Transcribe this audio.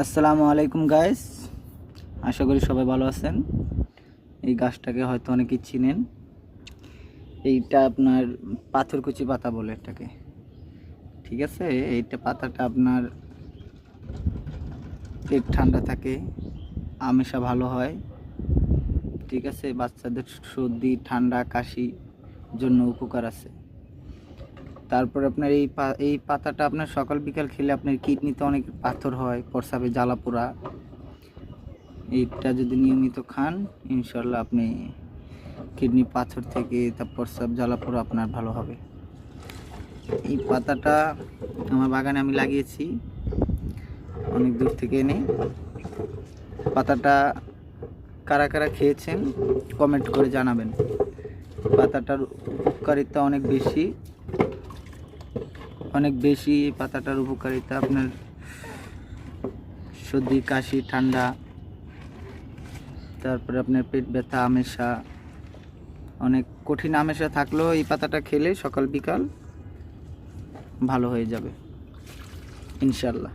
আসসালামু আলাইকুম গাইস, আশা করি সবাই ভালো আছেন। এই গাছটাকে হয়তো অনেকেই চিনেন। এইটা আপনার পাথরকুচি পাতা বলে এটাকে, ঠিক আছে। এইটা পাতাটা আপনার পেট ঠান্ডা থাকে, আমেশা ভালো হয়, ঠিক আছে। বাচ্চাদের সর্দি ঠান্ডা কাশি জন্য উপকার আছে। তারপর আপনার এই পাতাটা আপনার সকাল বিকাল খেলে আপনার কিডনিতে অনেক পাথর হয়, প্রস্রাবে জ্বালা পোড়া, এইটা যদি নিয়মিত খান ইনশাল্লাহ আপনি কিডনি পাথর থেকে তারপর সব জ্বালাপোড়া আপনার ভালো হবে। এই পাতাটা আমার বাগানে আমি লাগিয়েছি, অনেক দূর থেকে এনে। পাতাটা কারা কারা খেয়েছেন কমেন্ট করে জানাবেন। পাতাটার উপকারিতা অনেক বেশি। এই পাতাটার উপকারিতা আপনার সর্দি কাশি ঠান্ডা, তারপরে আপনার পেট ব্যথা আমেশা, অনেক কঠিন আমেশা থাকলেও এই পাতাটা খেলে সকাল বিকাল ভালো হয়ে যাবে ইনশাল্লাহ।